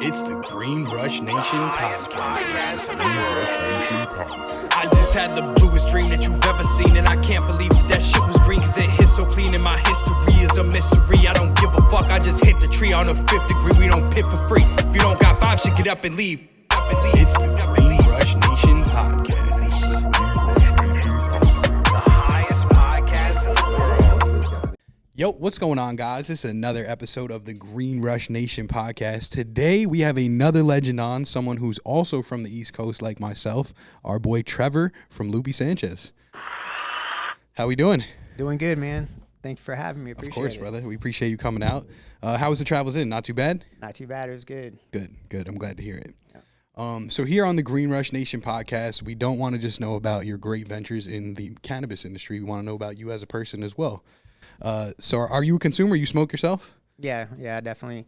It's the Green Rush Nation podcast. I just had the bluest dream that you've ever seen, and I can't believe that shit was green, cause it hit so clean, and my history is a mystery. I don't give a fuck, I just hit the tree on the 5th degree. We don't pit for free. If you don't got 5 shit, get up and leave. It's the Green Rush Nation podcast. Yo, what's going on, guys? This is another episode of the Green Rush Nation podcast. Today, we have another legend on, someone who's also from the East Coast like myself, our boy Trever from Loopy Sanchez. How we doing? Doing good, man. Thank you for having me. Appreciate it. Of course, brother. We appreciate you coming out. How was the travels in? Not too bad? Not too bad. It was good. Good. I'm glad to hear it. Yeah. So here on the Green Rush Nation podcast, we don't want to just know about your great ventures in the cannabis industry. We want to know about you as a person as well. So are you a consumer? You smoke yourself? Yeah, I definitely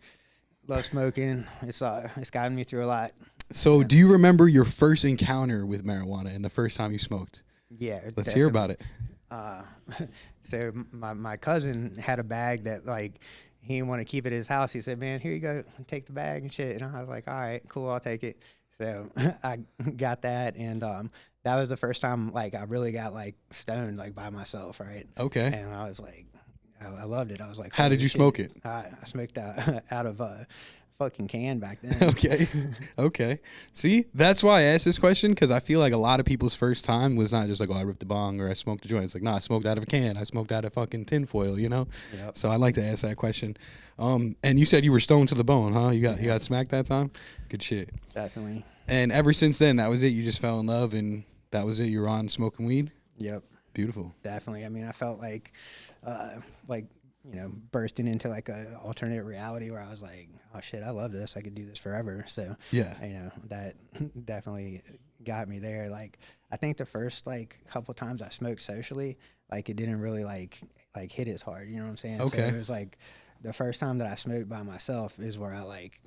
love smoking. It's gotten me through a lot. So do you remember your first encounter with marijuana and the first time you smoked? Yeah. Let's hear about it. So my cousin had a bag that, like, he didn't want to keep at his house. He said, man, here you go, take the bag and shit. And I was like, all right, cool, I'll take it. So I got that, and that was the first time, like, I really got, like, stoned, like, by myself, right? Okay. And I was like, I loved it. I was like, how did you smoke it? I smoked out of a fucking can back then. Okay. See, that's why I asked this question, because I feel like a lot of people's first time was not just like, oh, I ripped the bong or I smoked a joint. It's like, no, I smoked out of a can. I smoked out of fucking tinfoil, you know? Yep. So I like to ask that question. And you said you were stoned to the bone, huh? You got smacked that time? Good shit. Definitely. And ever since then, that was it? You just fell in love and that was it? You were on smoking weed? Yep. Beautiful. Definitely. I mean, I felt like, bursting into like a alternate reality where I was like, oh shit, I love this. I could do this forever. So yeah, that definitely got me there. Like, I think the first like couple times I smoked socially, like, it didn't really like hit as hard. You know what I'm saying? Okay. So it was like the first time that I smoked by myself is where I like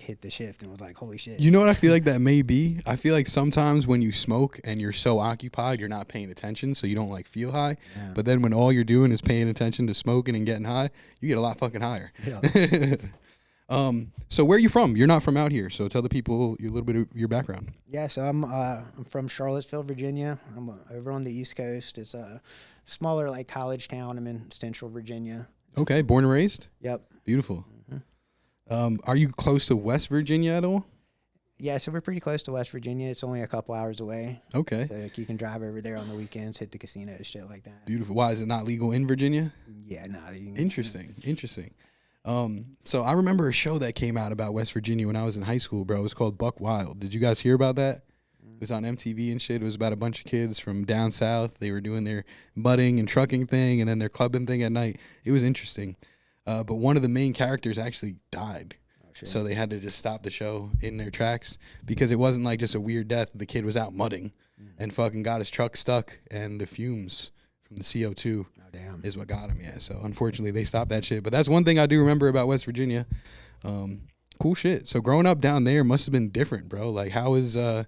hit the shift and was like, holy shit. You know what I feel like that may be? I feel like sometimes when you smoke and you're so occupied, you're not paying attention, so you don't like feel high. Yeah. But then when all you're doing is paying attention to smoking and getting high, you get a lot fucking higher. Yeah. So where are you from? You're not from out here, so tell the people a little bit of your background. Yeah, so I'm from Charlottesville, Virginia. I'm over on the East Coast. It's a smaller like college town. I'm in Central Virginia. Okay, born and raised? Yep. Beautiful. Are you close to West Virginia at all? Yeah, so we're pretty close to West Virginia. It's only a couple hours away. Okay. So like, you can drive over there on the weekends, hit the casinos, shit like that. Beautiful. Why, is it not legal in Virginia? Yeah, no. Interesting. So I remember a show that came out about West Virginia when I was in high school, bro. It was called Buck Wild. Did you guys hear about that? It was on MTV and shit. It was about a bunch of kids from down south. They were doing their mudding and trucking thing and then their clubbing thing at night. It was interesting. But one of the main characters actually died. Oh, shit. So they had to just stop the show in their tracks because it wasn't like just a weird death. The kid was out mudding and fucking got his truck stuck, and the fumes from the CO2 is what got him. Yeah. So unfortunately they stopped that shit. But that's one thing I do remember about West Virginia. Cool shit. So growing up down there must have been different, bro. Like how is the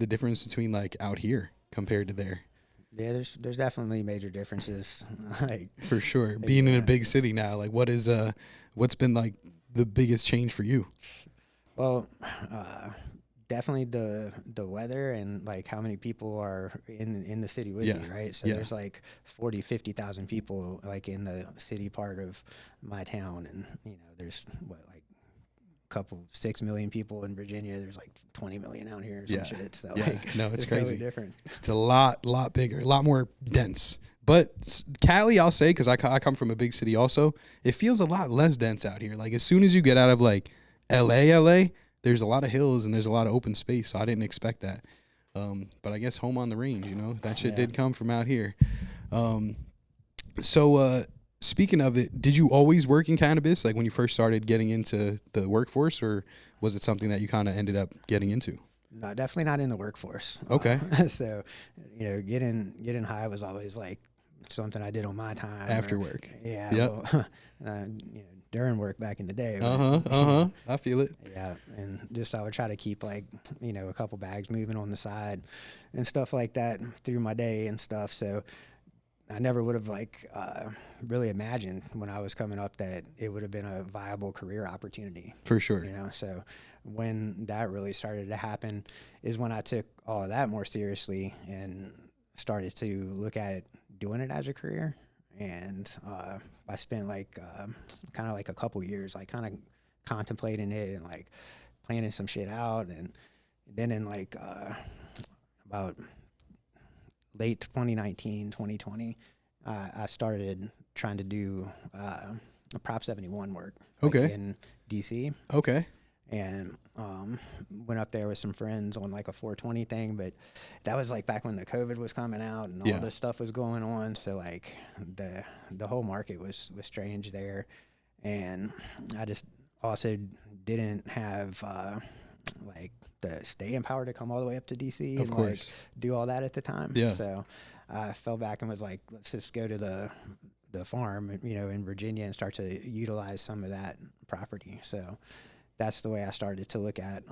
difference between like out here compared to there? Yeah, there's definitely major differences. Like, for sure. Being in a big city now, like what's been like the biggest change for you? Well, definitely the weather and like how many people are in the city with you, right? So there's like 50,000 people like in the city part of my town, and there's couple 6 million people in Virginia. There's like 20 million out here or some shit. So no, it's crazy. Totally different. It's a lot bigger, a lot more dense. But Cali, I'll say, because I come from a big city also, it feels a lot less dense out here. Like as soon as you get out of like LA, there's a lot of hills and there's a lot of open space. So I didn't expect that. But I guess home on the range, that shit did come from out here. Speaking of it, did you always work in cannabis, like when you first started getting into the workforce, or was it something that you kind of ended up getting into? No, definitely not in the workforce. Okay. So, getting high was always like something I did on my time. After work. Yeah. Yep. Well, during work back in the day. I feel it. Yeah. And just I would try to keep like, a couple bags moving on the side and stuff like that through my day and stuff. So I never would have like really imagined when I was coming up that it would have been a viable career opportunity. For sure. You know, so when that really started to happen is when I took all of that more seriously and started to look at doing it as a career. And I spent like kind of like a couple years like kind of contemplating it and like planning some shit out. And then in like about late 2019, 2020, I started trying to do Prop 71 work like in DC. Okay. And went up there with some friends on like a 420 thing, but that was like back when the COVID was coming out and all this stuff was going on. So like the whole market was strange there. And I just also didn't have like the staying power to come all the way up to DC and like do all that at the time. Yeah. So I fell back and was like, let's just go to the farm, you know, in Virginia and start to utilize some of that property. So that's the way I started to look at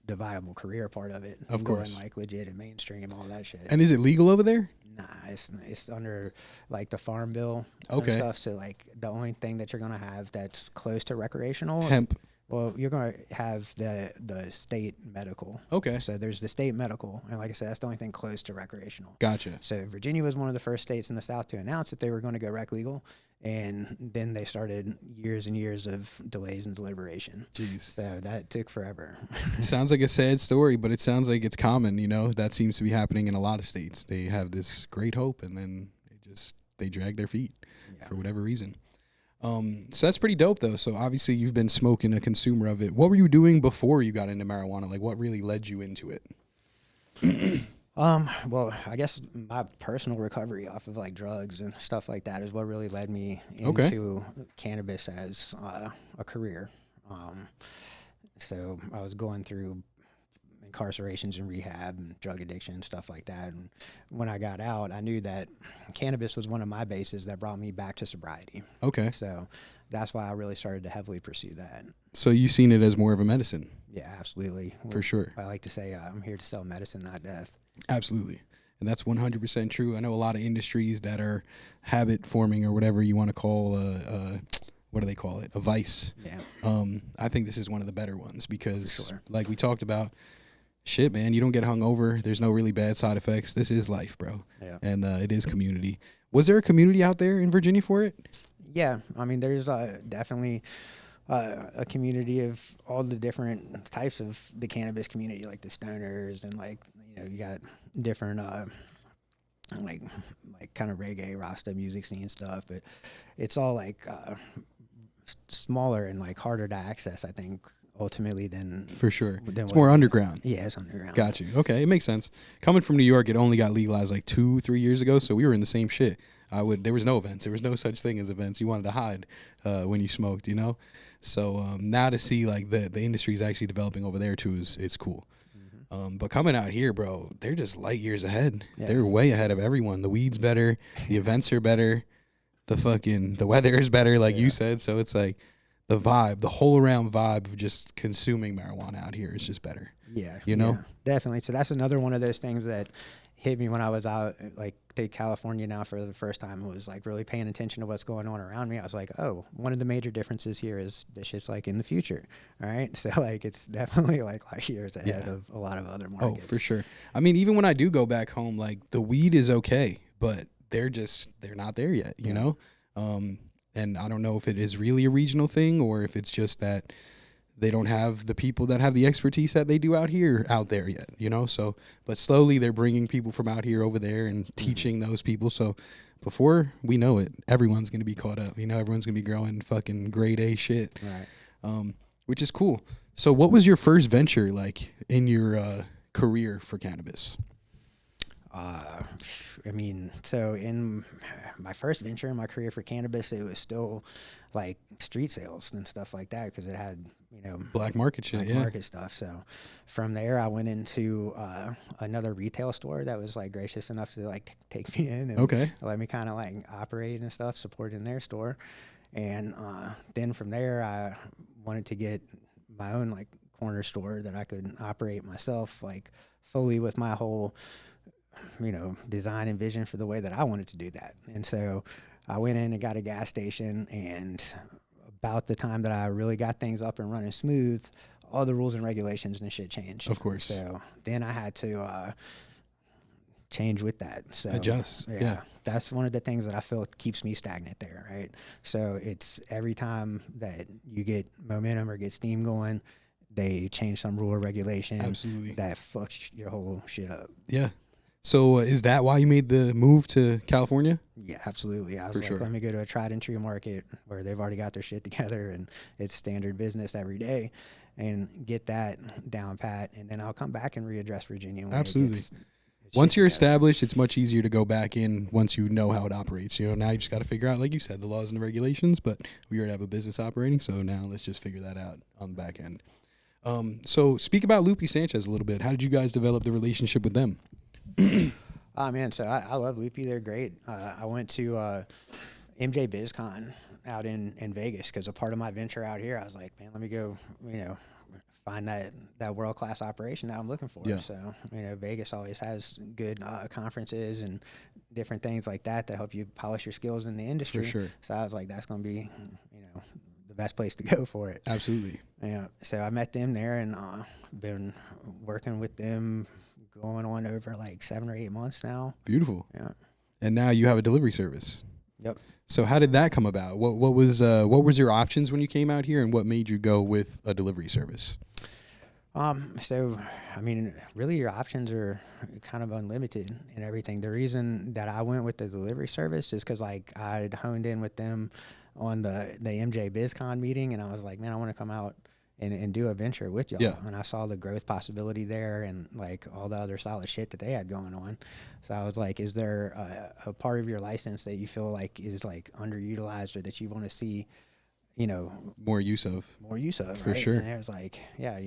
the viable career part of it. Of course. Going like legit and mainstream, all that shit. And is it legal over there? Nah, it's under like the farm bill and stuff. So like the only thing that you're gonna have that's close to recreational hemp. Well, you're going to have the state medical. Okay. So there's the state medical. And like I said, that's the only thing close to recreational. Gotcha. So Virginia was one of the first states in the South to announce that they were going to go rec legal. And then they started years and years of delays and deliberation. Jeez. So that took forever. It sounds like a sad story, but it sounds like it's common, you know. That seems to be happening in a lot of states. They have this great hope, and then they drag their feet for whatever reason. So that's pretty dope, though. So obviously you've been smoking, a consumer of it. What were you doing before you got into marijuana? Like, what really led you into it? Well, I guess my personal recovery off of like drugs and stuff like that is what really led me into cannabis as a career. So I was going through incarcerations and rehab and drug addiction and stuff like that. And when I got out, I knew that cannabis was one of my bases that brought me back to sobriety. Okay. So that's why I really started to heavily pursue that. So you seen it as more of a medicine? Yeah, absolutely. For sure. I like to say I'm here to sell medicine, not death. Absolutely. And that's 100% true. I know a lot of industries that are habit forming or whatever you want to call what do they call it? A vice. Yeah. I think this is one of the better ones because like we talked about, shit, man, you don't get hungover. There's no really bad side effects. This is life, bro. Yeah. And it is community. Was there a community out there in Virginia for it? Yeah. I mean, there's definitely a community of all the different types of the cannabis community, like the stoners and like, you know, you got different like kind of reggae, Rasta music scene stuff, but it's all like smaller and like harder to access, I think, ultimately than for sure. It's more underground. Yeah, it's underground. Got you. Okay, it makes sense. Coming from New York, it only got legalized like 2-3 years ago, so we were in the same shit. There was no events. There was no such thing as events. You wanted to hide when you smoked, you know. So now to see like the industry is actually developing over there too is cool. Mm-hmm. But coming out here, bro, they're just light years ahead. Yeah. They're way ahead of everyone. The weed's better. The events are better. The weather is better, like you said. So it's like the vibe, the whole around vibe of just consuming marijuana out here is just better. Yeah. You know? Yeah, definitely. So that's another one of those things that hit me when I was out, like, take California now for the first time. It was like really paying attention to what's going on around me. I was like, oh, one of the major differences here is this shit's like in the future. All right. So like, it's definitely like years ahead of a lot of other markets. Oh, for sure. I mean, even when I do go back home, like the weed is okay, but they're not there yet, you know? And I don't know if it is really a regional thing or if it's just that they don't have the people that have the expertise that they do out there yet, you know? So, but slowly they're bringing people from out here over there and teaching those people. So before we know it, everyone's going to be caught up, you know, everyone's going to be growing fucking grade A shit. Right. Which is cool. So what was your first venture like in your career for cannabis? I mean, so in my first venture in my career for cannabis, it was still like street sales and stuff like that because it had, you know, black market shit, market stuff. So from there, I went into another retail store that was like gracious enough to like take me in and let me kind of like operate and stuff, supporting their store. And then from there, I wanted to get my own like corner store that I could operate myself, like fully with my whole design and vision for the way that I wanted to do that. And so I went in and got a gas station, and about the time that I really got things up and running smooth, all the rules and regulations and shit changed. Of course. So then I had to change with that. So adjust. Yeah. That's one of the things that I feel keeps me stagnant there, right? So it's every time that you get momentum or get steam going, they change some rule or regulation. Absolutely. That fucks your whole shit up. Yeah. So is that why you made the move to California? Yeah, absolutely. I was For sure. let me go to a tried and true market where they've already got their shit together and it's standard business every day, and get that down pat, and then I'll come back and readdress Virginia. When Absolutely. It's once you're established, it's much easier to go back in once you know how it operates. Now you just got to figure out, like you said, the laws and the regulations, but we already have a business operating, so now let's just figure that out on the back end. So speak about Loopy Sanchez a little bit. How did you guys develop the relationship with them? Oh man, so I love Loopy. They're great. I went to MJ BizCon out in Vegas because a part of my venture out here, I was like, man, let me go, find that world-class operation that I'm looking for. Yeah. So, Vegas always has good conferences and different things like that help you polish your skills in the industry. For sure. So I was like, that's going to be, the best place to go for it. Absolutely. Yeah. So I met them there and been working with them going on over like 7 or 8 months now. Beautiful. Yeah. And now you have a delivery service. Yep. So how did that come about? What was your options when you came out here, and what made you go with a delivery service? So, I mean, really your options are kind of unlimited and everything. The reason that I went with the delivery service is because like I'd honed in with them on the MJ BizCon meeting, and I was like, man, I want to come out and do a venture with y'all. Yeah. And I saw the growth possibility there and like all the other solid shit that they had going on. So I was like, is there a part of your license that you feel like is like underutilized or that you want to see, more use of? For right? Sure. And there's like, yeah,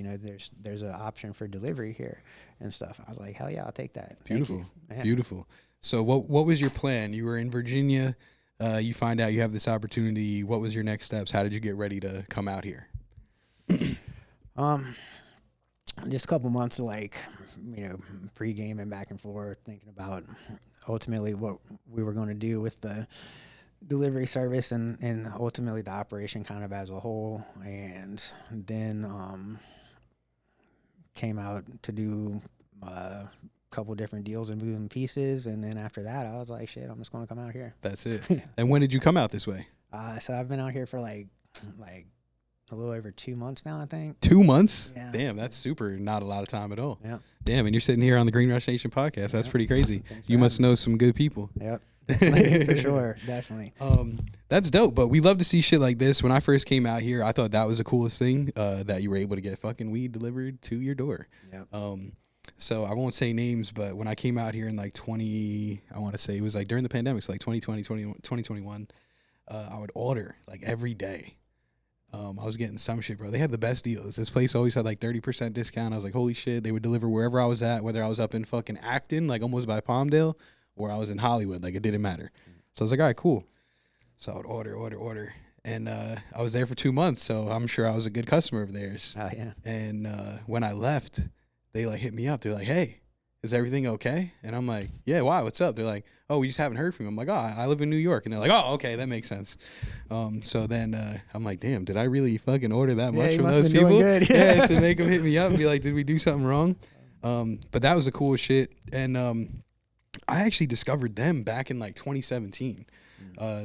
there's an option for delivery here and stuff. I was like, hell yeah, I'll take that. Beautiful. Beautiful. So what was your plan? You were in Virginia. You find out you have this opportunity. What was your next steps? How did you get ready to come out here? Just a couple months of like, pre-gaming back and forth, thinking about ultimately what we were going to do with the delivery service and ultimately the operation kind of as a whole. And then came out to do a couple different deals and moving pieces. And then after that, I was like, shit, I'm just going to come out here. That's it. And when did you come out this way? So I've been out here for like a little over 2 months now, I think. 2 months? Yeah. Damn, that's super not a lot of time at all. Yeah. Damn, and you're sitting here on the Green Rush Nation podcast. That's pretty crazy. Awesome. You must know some good people. Yep. Definitely, for sure. Definitely. That's dope, but we love to see shit like this. When I first came out here, I thought that was the coolest thing, that you were able to get fucking weed delivered to your door. Yep. So I won't say names, but when I came out here in like I want to say it was like during the pandemic, so like 2020, 2021, I would order like every day. I was getting some shit, bro. They had the best deals. This place always had like 30% discount. I was like, holy shit. They would deliver wherever I was at, whether I was up in fucking Acton, like almost by Palmdale, or I was in Hollywood. Like, it didn't matter. So I was like, all right, cool. So I would order. And I was there for 2 months, so I'm sure I was a good customer of theirs. Oh, yeah. And when I left, they like hit me up. They're like, hey, is everything okay? And I'm like, yeah, why? What's up? They're like, oh, we just haven't heard from you. I'm like, oh, I live in New York. And they're like, oh, okay, that makes sense. So then I'm like, damn, did I really fucking order that much from those people? Yeah, to make them hit me up and be like, did we do something wrong? But that was the coolest shit. And I actually discovered them back in like 2017.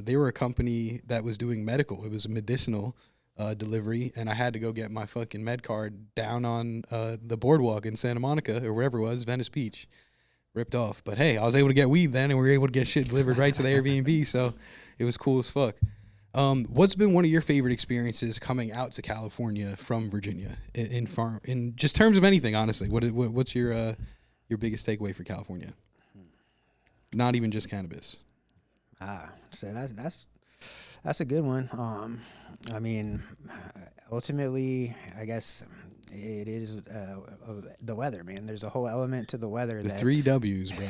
They were a company that was doing medical. It was a medicinal delivery, and I had to go get my fucking med card down on the boardwalk in Santa Monica or wherever it was, Venice Beach. Ripped off. But hey, I was able to get weed then, and we were able to get shit delivered right to the Airbnb, so it was cool as fuck. What's been one of your favorite experiences coming out to California from Virginia in just terms of anything, honestly? What's your biggest takeaway for California? Not even just cannabis. So that's a good one. I mean, ultimately, I guess It is the weather, man. There's a whole element to the weather. The that 3 W's, bro.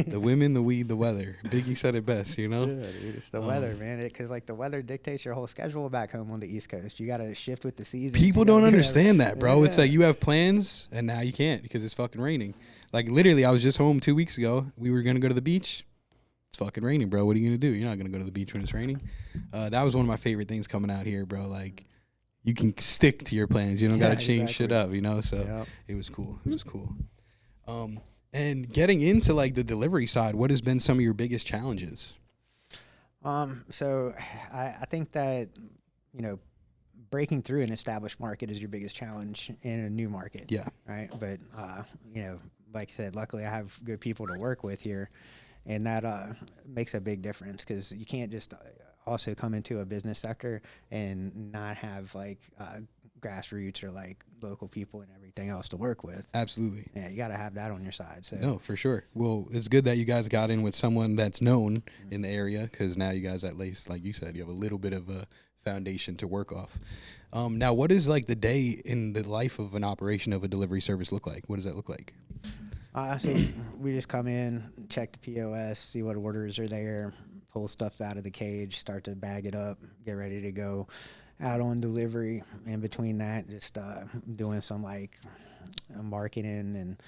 The women, the weed, the weather. Biggie said it best, you know? Yeah, dude, it's the weather, man. Because like the weather dictates your whole schedule back home on the East Coast. You got to shift with the seasons. People don't understand that, bro. Yeah. It's like you have plans and now you can't because it's fucking raining. Like literally, I was just home 2 weeks ago. We were gonna go to the beach. It's fucking raining, bro. What are you gonna do? You're not gonna go to the beach when it's raining. That was one of my favorite things coming out here, bro. Like you can stick to your plans. You don't gotta change shit up, you know. So it was cool. It was cool. And getting into like the delivery side, what has been some of your biggest challenges? So I think that, you know, breaking through an established market is your biggest challenge in a new market. Yeah. Right. But, you know, like I said, luckily I have good people to work with here, and that makes a big difference because you can't just also come into a business sector and not have like grassroots or like local people and everything else to work with. Absolutely. Yeah, you got to have that on your side. So no, for sure. Well, it's good that you guys got in with someone that's known in the area because now you guys, at least, like you said, you have a little bit of a foundation to work off. Now, what does like the day in the life of an operation of a delivery service look like? What does that look like? So we just come in, check the POS, see what orders are there, pull stuff out of the cage, start to bag it up, get ready to go out on delivery. In between that, just doing some like marketing and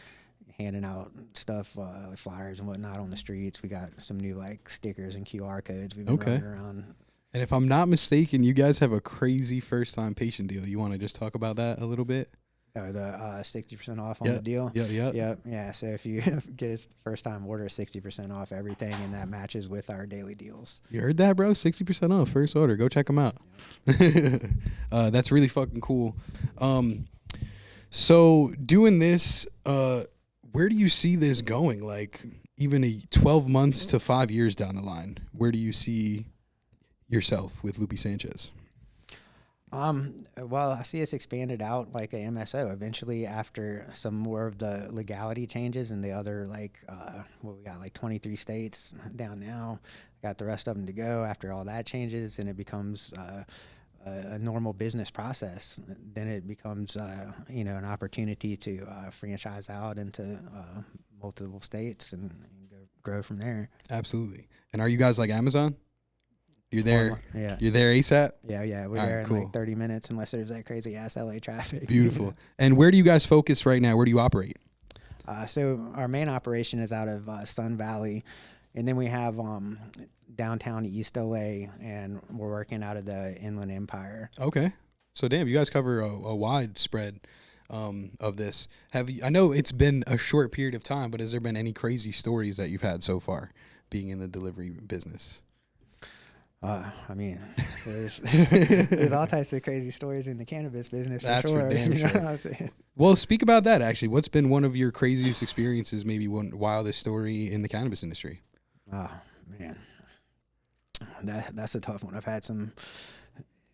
handing out stuff, like flyers and whatnot on the streets. We got some new like stickers and QR codes we've been running around. And if I'm not mistaken, you guys have a crazy first-time patient deal. You want to just talk about that a little bit? The 60% off on the deal. Yeah. So if you get a first-time order, 60% off everything, and that matches with our daily deals. You heard that, bro? 60% off first order. Go check them out. That's really fucking cool. So doing this, where do you see this going? Like even 12 months to 5 years down the line, where do you see yourself with Lupe Sanchez? Well, I see us expanded out like a MSO eventually after some more of the legality changes and the other like, we got like 23 states down now, got the rest of them to go after all that changes, and it becomes, a normal business process. Then it becomes, you know, an opportunity to, franchise out into, multiple states and grow from there. Absolutely. And are you guys like Amazon? You're there. Yeah. You're there ASAP? Yeah. We're there in like 30 minutes unless there's that crazy ass LA traffic. Beautiful. And where do you guys focus right now? Where do you operate? So our main operation is out of Sun Valley, and then we have downtown East LA, and we're working out of the Inland Empire. Okay. So damn, you guys cover a wide spread of this. I know it's been a short period of time, but has there been any crazy stories that you've had so far being in the delivery business? I mean, there's all types of crazy stories in the cannabis business. That's for sure. for damn You know sure. what I'm saying? Well, speak about that actually. What's been one of your craziest experiences, maybe one wildest story in the cannabis industry? Oh man, that's a tough one. I've had some,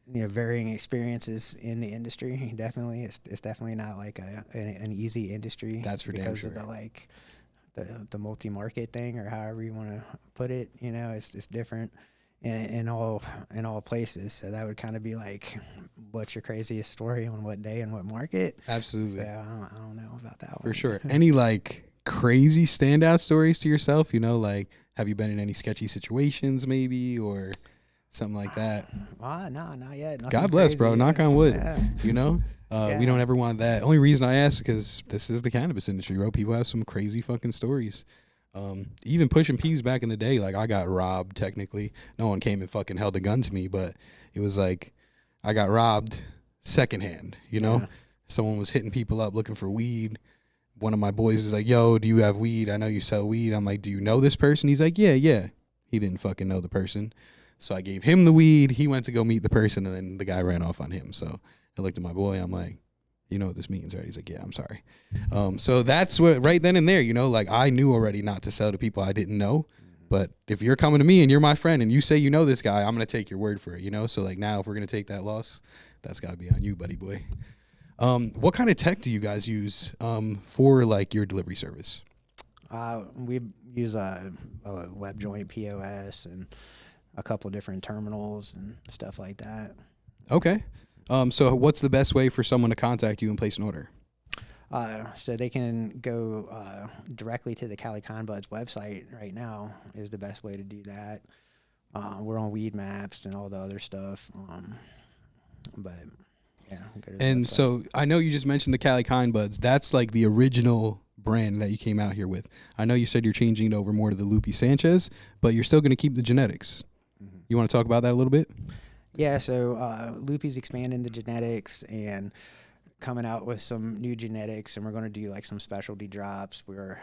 you know, varying experiences in the industry. Definitely, it's definitely not like an easy industry. That's for damn sure. Because of the like the multi-market thing, or however you want to put it. You know, it's different in all places. So that would kind of be like, what's your craziest story on what day and what market? Absolutely. So I don't know about that one. For sure. Any like crazy standout stories to yourself? You know, like have you been in any sketchy situations maybe or something like that? No, not yet. Nothing God bless, crazy, bro. Knock on wood. Yeah. You know, we don't ever want that. Only reason I ask is because this is the cannabis industry, bro. People have some crazy fucking stories. Even pushing peas back in the day, like I got robbed technically. No one came and fucking held a gun to me, but it was like I got robbed secondhand, you know? Someone was hitting people up looking for weed. One of my boys is like, yo, do you have weed? I know you sell weed. I'm like, do you know this person? He's like, yeah. He didn't fucking know the person. So I gave him the weed. He went to go meet the person, and then the guy ran off on him. So I looked at my boy. I'm like, you know what this means, right? He's like, yeah, I'm sorry. So that's what, right then and there, you know, like I knew already not to sell to people I didn't know. But if you're coming to me and you're my friend and you say you know this guy, I'm going to take your word for it, you know? So like now if we're going to take that loss, that's got to be on you, buddy boy. What kind of tech do you guys use for like your delivery service? We use a web joint POS and a couple different terminals and stuff like that. Okay. So what's the best way for someone to contact you and place an order? So they can go directly to the Cali Kind Buds website right now is the best way to do that. We're on Weed Maps and all the other stuff. But yeah. Go to the And website. so I know you just mentioned the Cali Kind Buds. That's like the original brand that you came out here with. I know you said you're changing it over more to the Lupe Sanchez, but you're still going to keep the genetics. Mm-hmm. You want to talk about that a little bit? Yeah, so Lupe's expanding the genetics and coming out with some new genetics, and we're going to do like some specialty drops. We're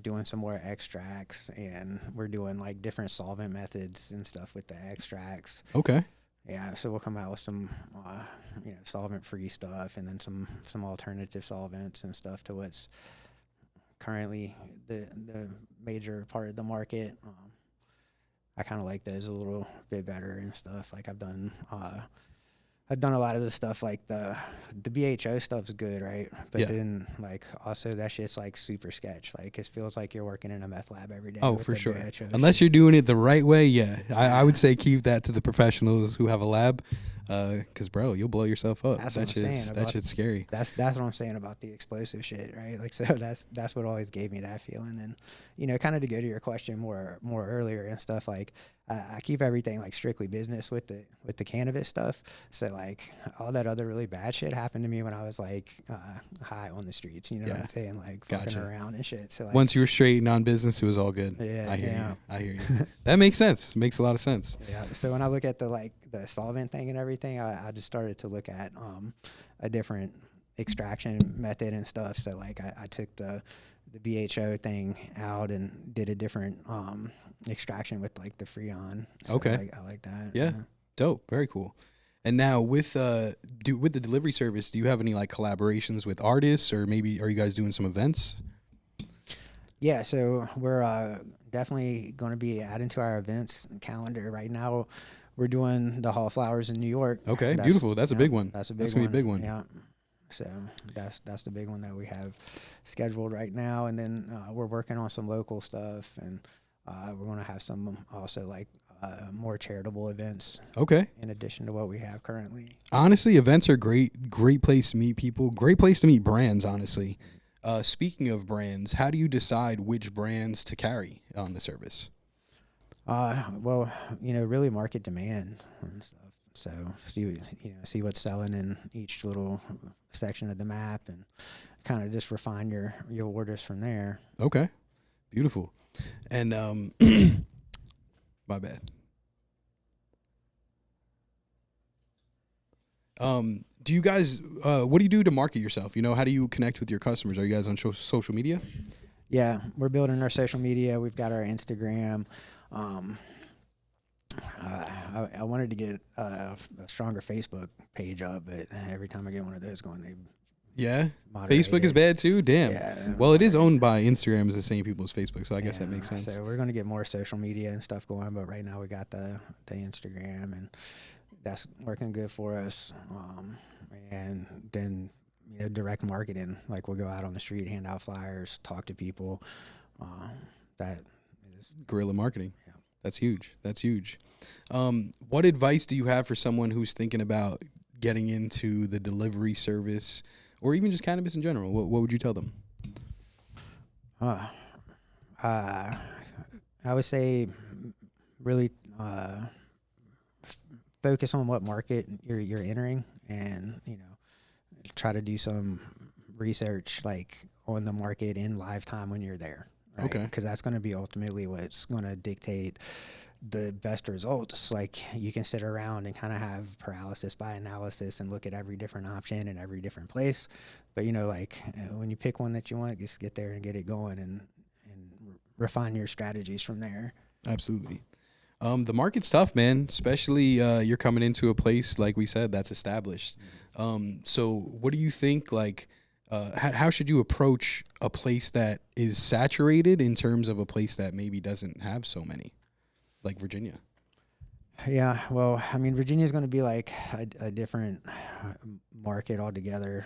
doing some more extracts, and we're doing like different solvent methods and stuff with the extracts. Okay. Yeah, so we'll come out with some solvent-free stuff, and then some alternative solvents and stuff to what's currently the major part of the market. I kind of like those a little bit better and stuff. Like I've done a lot of the stuff like the BHO stuff's good, right? But then like also that shit's like super sketch. Like it feels like you're working in a meth lab every day. Oh, for sure. BHO Unless you're doing it the right way, yeah. I would say keep that to the professionals who have a lab. Because bro, you'll blow yourself up. That's what I'm saying. That shit's scary. That's what I'm saying about the explosive shit, right? Like so that's what always gave me that feeling. And kind of to go to your question more earlier and stuff, like I keep everything like strictly business with the cannabis stuff. So like all that other really bad shit happened to me when I was like high on the streets. You know what I'm saying? Like fucking around and shit. So like, once you were straight and on business, it was all good. Yeah, I hear you. That makes sense. It makes a lot of sense. Yeah. So when I look at the solvent thing and everything, I just started to look at a different extraction method and stuff. So like I took the BHO thing out and did a different extraction with like the Freon. So okay. I like that. Yeah. Dope. Very cool. And now with the delivery service, do you have any like collaborations with artists, or maybe are you guys doing some events? Yeah, so we're definitely going to be adding to our events calendar right now. We're doing the Hall of Flowers in New York. Okay, beautiful. That's a big one. That's gonna be a big one. Yeah. So that's the big one that we have scheduled right now, and then we're working on some local stuff, and we're going to have some also like more charitable events. Okay. In addition to what we have currently. Honestly, events are great place to meet people, great place to meet brands. Honestly, speaking of brands, how do you decide which brands to carry on the service? Well, really market demand and stuff. So see what's selling in each little section of the map, and kind of just refine your orders from there. Okay, beautiful. And my bad. Do you guys? What do you do to market yourself? How do you connect with your customers? Are you guys on social media? Yeah, we're building our social media. We've got our Instagram. I wanted to get a stronger Facebook page up, but every time I get one of those going, they Facebook is bad too. Damn. Yeah, well, it is owned by Instagram as the same people as Facebook, so I guess that makes sense. So we're going to get more social media and stuff going, but right now we got the Instagram, and that's working good for us. And then direct marketing, like we'll go out on the street, hand out flyers, talk to people. That is guerrilla marketing. Yeah. That's huge. What advice do you have for someone who's thinking about getting into the delivery service, or even just cannabis in general? What would you tell them? I would say really focus on what market you're entering, and try to do some research like on the market in live time when you're there. Right? Okay. Because that's going to be ultimately what's going to dictate the best results. Like you can sit around and kind of have paralysis by analysis and look at every different option in every different place. But when you pick one that you want, just get there and get it going and refine your strategies from there. Absolutely. The market's tough, man, especially you're coming into a place, like we said, that's established. So what do you think, how should you approach a place that is saturated in terms of a place that maybe doesn't have so many, like Virginia? Yeah, well, I mean, Virginia is going to be like a different market altogether.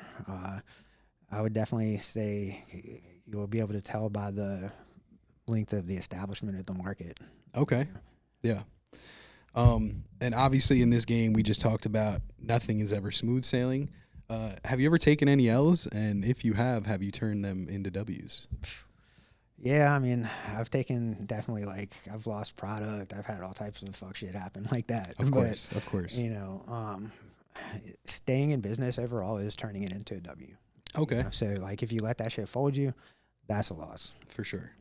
I would definitely say you'll be able to tell by the length of the establishment of the market. Okay. Yeah. And obviously in this game, we just talked about nothing is ever smooth sailing. Have you ever taken any L's? And if you have you turned them into W's? Yeah, I mean, I've taken definitely, like, I've lost product. I've had all types of fuck shit happen like that. Of course, of course. You know, staying in business overall is turning it into a W. Okay. You know? So, like, if you let that shit fold you, that's a loss. For sure.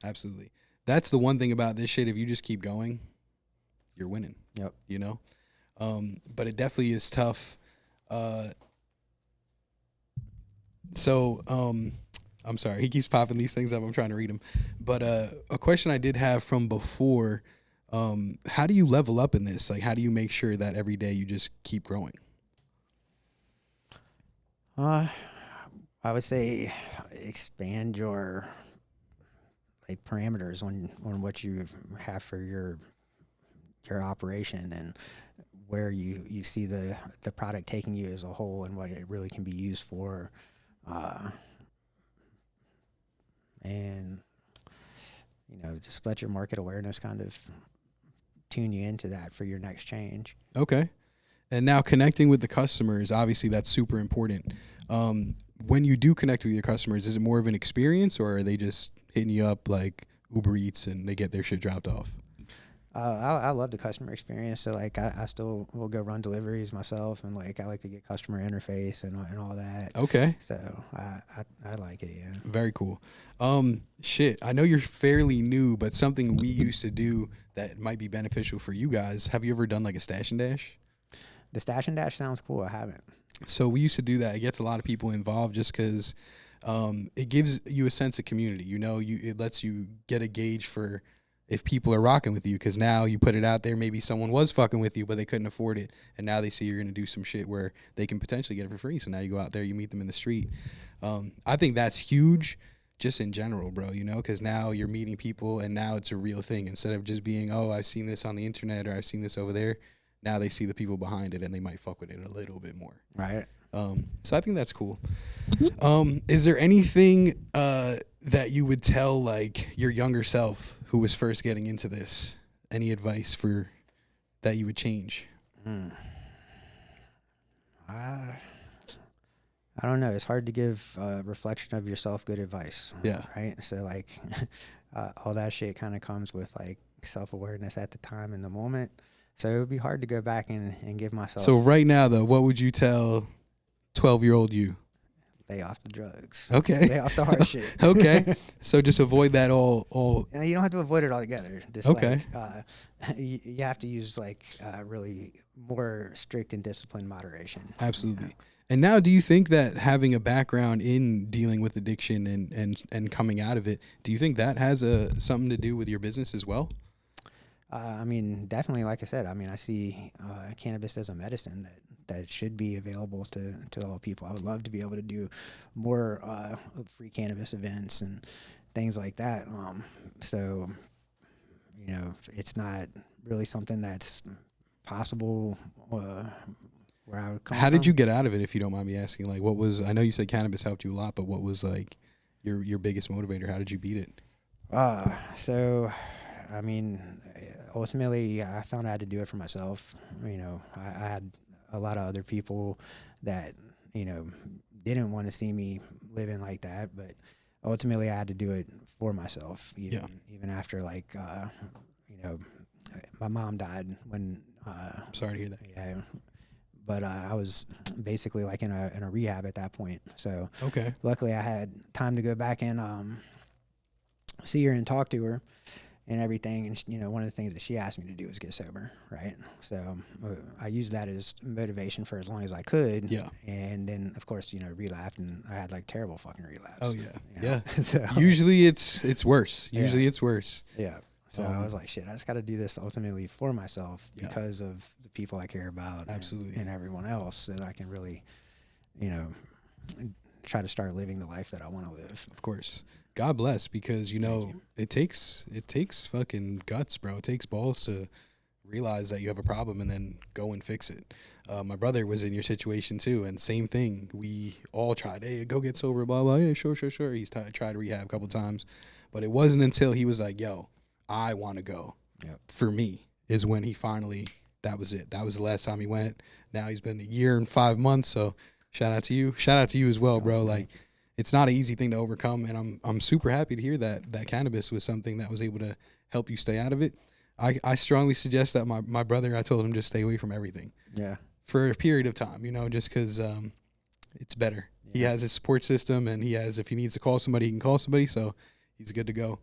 Absolutely. That's the one thing about this shit. If you just keep going, you're winning. Yep. You know? But it definitely is tough. I'm sorry. He keeps popping these things up. I'm trying to read them. But a question I did have from before, how do you level up in this? Like, how do you make sure that every day you just keep growing? I would say expand your, like, parameters on what you have for your operation, and where you see the product taking you as a whole, and what it really can be used for. And, you know, just let your market awareness kind of tune you into that for your next change. Okay. And now connecting with the customers, obviously that's super important. When you do connect with your customers, is it more of an experience, or are they just hitting you up like Uber Eats and they get their shit dropped off? I love the customer experience. So, like, I still will go run deliveries myself, and, like, I like to get customer interface and all that. Okay. So I like it. Yeah. Very cool. Shit, I know you're fairly new, but something we used to do that might be beneficial for you guys. Have you ever done like a stash and dash? The stash and dash sounds cool. I haven't. So we used to do that. It gets a lot of people involved just because it gives you a sense of community. You know, it lets you get a gauge for if people are rocking with you, because now you put it out there, maybe someone was fucking with you, but they couldn't afford it, and now they see you're going to do some shit where they can potentially get it for free. So now you go out there, you meet them in the street. I think that's huge just in general, bro, you know, because now you're meeting people, and now it's a real thing. Instead of just being, oh, I've seen this on the internet, or I've seen this over there, now they see the people behind it, and they might fuck with it a little bit more. Right. So I think that's cool. Is there anything that you would tell, like, your younger self who was first getting into this? Any advice for that you would change? I don't know. It's hard to give a reflection of yourself good advice. Yeah. Right. So, like, all that shit kind of comes with, like, self-awareness at the time in the moment. So it would be hard to go back and give myself. So right now, though, what would you tell 12-year-old you? Lay off the drugs. Okay. Lay off the hard shit. Okay. So just avoid that all. And you don't have to avoid it altogether. Just okay. Like, you have to use, like, really more strict and disciplined moderation. Absolutely. You know? And now, do you think that having a background in dealing with addiction and coming out of it, do you think that has something to do with your business as well? I mean, definitely, like I said, I mean, I see cannabis as a medicine that should be available to all people. I would love to be able to do more free cannabis events and things like that. So, you know, it's not really something that's possible where I would come How from. did you get out of it, if you don't mind me asking? Like, what was, I know you said cannabis helped you a lot, but what was, like, your biggest motivator? How did you beat it? So, I mean, ultimately, I found I had to do it for myself. You know, I had a lot of other people that, you know, didn't want to see me living like that, but ultimately I had to do it for myself. Even after, like, you know, my mom died when. I'm sorry to hear that. Yeah. But I was basically, like, in a rehab at that point. So okay. Luckily I had time to go back and see her and talk to her and everything. And, you know, one of the things that she asked me to do was get sober, right? So I used that as motivation for as long as I could. Yeah. And then, of course, you know, relapsed, and I had, like, terrible fucking relapse. Oh, yeah. You know? Yeah. So, usually it's worse. Yeah. It's worse. Yeah. So I was like, shit, I just got to do this ultimately for myself because of the people I care about. Absolutely. And everyone else, so that I can really, you know, try to start living the life that I want to live. Of course. God bless, because, you know, it takes fucking guts, bro. It takes balls to realize that you have a problem and then go and fix it. My brother was in your situation too, and same thing. We all tried, hey, go get sober, blah, blah. Yeah, sure. He's tried rehab a couple times, but it wasn't until he was like, yo, I want to go for me. is when he finally, that was it. That was the last time he went. Now he's been a year and 5 months. So shout out to you. Shout out to you as well, bro. Like, it's not an easy thing to overcome. And I'm super happy to hear that cannabis was something that was able to help you stay out of it. I strongly suggest that my brother, I told him just stay away from everything. Yeah. For a period of time, just because it's better. Yeah. He has his support system, and he has, if he needs to call somebody, he can call somebody. So he's good to go.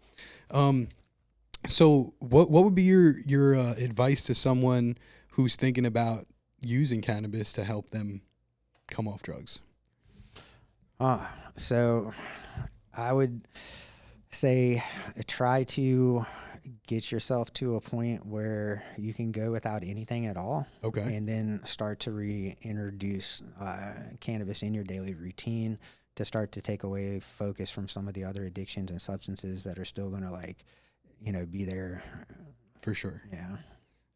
So what would be your advice to someone who's thinking about using cannabis to help them come off drugs? So I would say try to get yourself to a point where you can go without anything at all. Okay. And then start to reintroduce cannabis in your daily routine to start to take away focus from some of the other addictions and substances that are still going to be there. For sure. Yeah.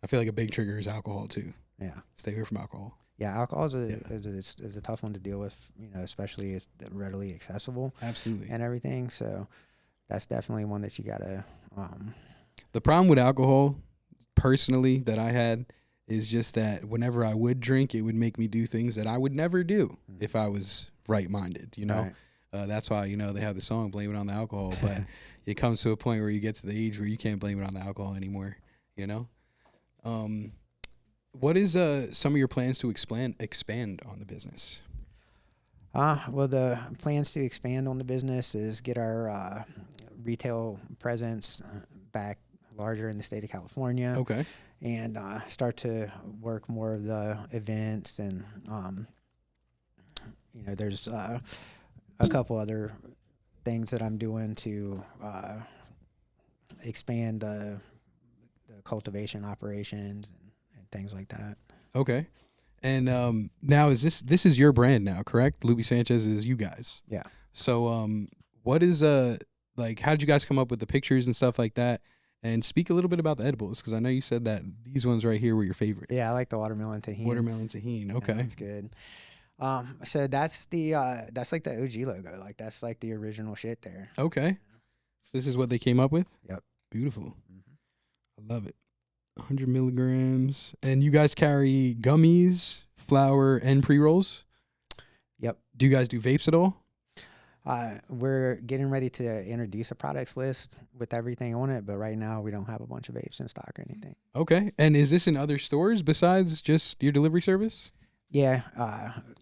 I feel like a big trigger is alcohol too. Yeah. Stay away from alcohol. Yeah, alcohol is a tough one to deal with, especially if it's readily accessible. Absolutely. And everything. So that's definitely one that you got to. The problem with alcohol, personally, that I had is just that whenever I would drink, it would make me do things that I would never do if I was right-minded, Right. That's why, they have the song, Blame It on the Alcohol. But it comes to a point where you get to the age where you can't blame it on the alcohol anymore, What is some of your plans to expand on the business? Well, the plans to expand on the business is get our retail presence back larger in the state of California. Okay. And start to work more of the events, and there's a couple other things that I'm doing to expand the cultivation operations and things like that. Okay. And now this is your brand now, correct? Luby Sanchez is you guys. Yeah. So what is how did you guys come up with the pictures and stuff like that? And speak a little bit about the edibles, because I know you said that these ones right here were your favorite. Yeah, I like the watermelon tahini. Watermelon tahini, okay. Yeah, that's good. So that's like the OG logo. Like that's like the original shit there. Okay. So this is what they came up with? Yep. Beautiful. Mm-hmm. I love it. 100 milligrams. And you guys carry gummies, flour, and pre-rolls? Yep. Do you guys do vapes at all? We're getting ready to introduce a products list with everything on it, but right now we don't have a bunch of vapes in stock or anything. Okay. And is this in other stores besides just your delivery service? Yeah.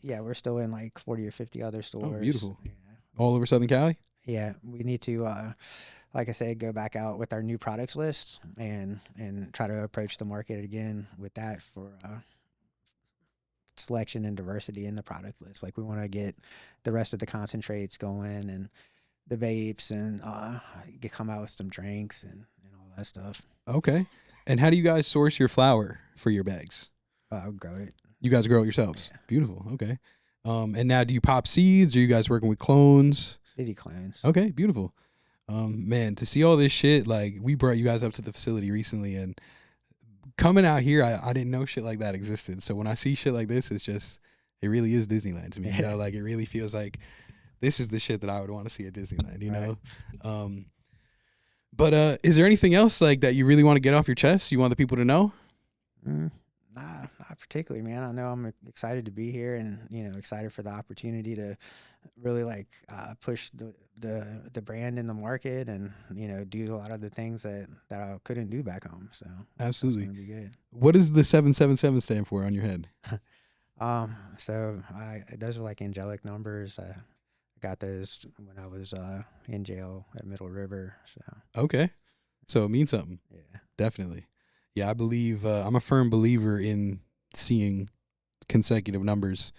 We're still in like 40 or 50 other stores. Oh, beautiful. Yeah. All over Southern Cali? Yeah. We need to, like I said, go back out with our new products list and try to approach the market again with that for selection and diversity in the product list. Like we want to get the rest of the concentrates going and the vapes and come out with some drinks and all that stuff. Okay. And how do you guys source your flour for your bags? Grow it. You guys grow it yourselves? Yeah. Beautiful. Okay. And now do you pop seeds? Or are you guys working with clones? City clones. Okay, beautiful. Man, to see all this shit, like we brought you guys up to the facility recently, and coming out here, I didn't know shit like that existed. So when I see shit like this, it really is Disneyland to me. Like it really feels like this is the shit that I would want to see at Disneyland, know? But is there anything else like that you really want to get off your chest? You want the people to know? Nah, not particularly, man. I know I'm excited to be here and, excited for the opportunity to really push the brand in the market and, do a lot of the things that I couldn't do back home. So absolutely. It's gonna be good. What does the 777 stand for on your head? So those are like angelic numbers. I got those when I was in jail at Middle River. So okay. So it means something. Yeah. Definitely. Yeah, I believe I'm a firm believer in seeing consecutive numbers,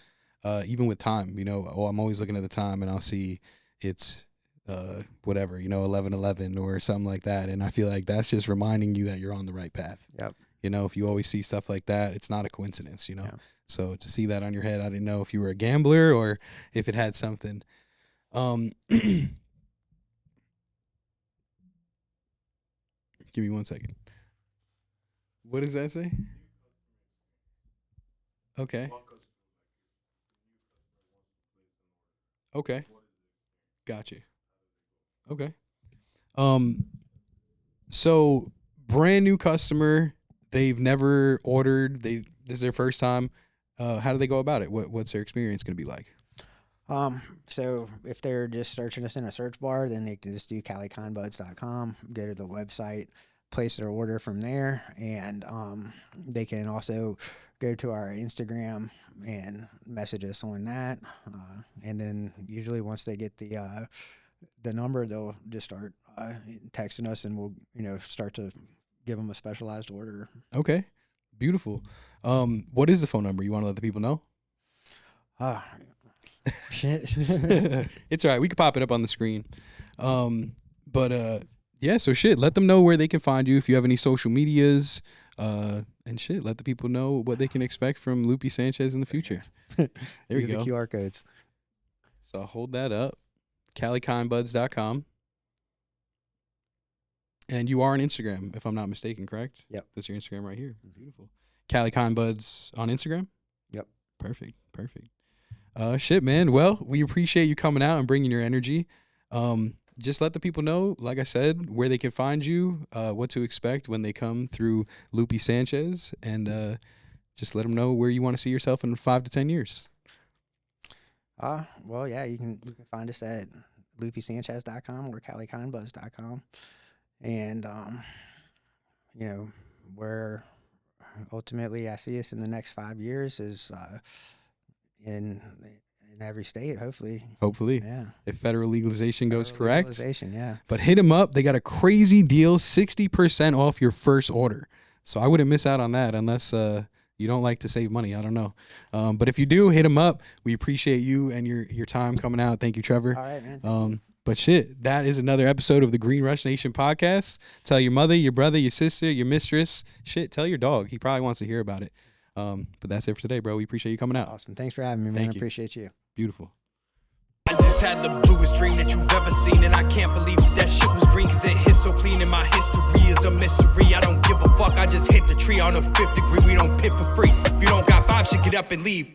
even with time. I'm always looking at the time and I'll see it's whatever, 11:11 or something like that, and I feel like that's just reminding you that you're on the right path. Yep. If you always see stuff like that, it's not a coincidence. Yeah. So to see that on your head, I didn't know if you were a gambler or if it had something. Give me 1 second. What does that say? Okay. Okay. Gotcha. Okay. So brand new customer, they've never ordered, this is their first time, how do they go about it? What's their experience going to be like? So if they're just searching us in a search bar, then they can just do CaliKindBuds.com, go to the website, place their order from there, and they can also go to our Instagram and message us on that, and then usually once they get the number, they'll just start texting us, and we'll start to give them a specialized order. Okay, beautiful. What is the phone number? You want to let the people know? Shit. It's all right. We could pop it up on the screen. Yeah, so shit, let them know where they can find you if you have any social medias, and shit, let the people know what they can expect from Lupe Sanchez in the future. There Use we go. the QR codes. So I'll hold that up. CaliKindBuds.com. And you are on Instagram, if I'm not mistaken, correct? Yep. That's your Instagram right here. Beautiful. Cali Kind Buds on Instagram? Yep. Perfect. Shit, man. Well, we appreciate you coming out and bringing your energy. Just let the people know, like I said, where they can find you, what to expect when they come through Lupe Sanchez, and just let them know where you want to see yourself in 5 to 10 years. Well, yeah, you can find us at lupesanchez.com or CaliKindBuds.com, and where ultimately I see us in the next 5 years is in every state, hopefully. Yeah. If federal legalization goes correct. Legalization, yeah. But hit them up. They got a crazy deal, 60% off your first order. So I wouldn't miss out on that unless you don't like to save money. I don't know. But if you do, hit them up. We appreciate you and your time coming out. Thank you, Trever. All right, man. But shit, that is another episode of the Green Rush Nation podcast. Tell your mother, your brother, your sister, your mistress. Shit, tell your dog. He probably wants to hear about it. But that's it for today, bro. We appreciate you coming out. Awesome. Thanks for having me, man. Thank you. Appreciate you. Beautiful. I just had the bluest dream that you've ever seen, and I can't believe that shit was green, cause it hit so clean, and my history is a mystery. I don't give a fuck, I just hit the tree on the 5th degree. We don't pit for free. If you don't got 5 shit, get up and leave.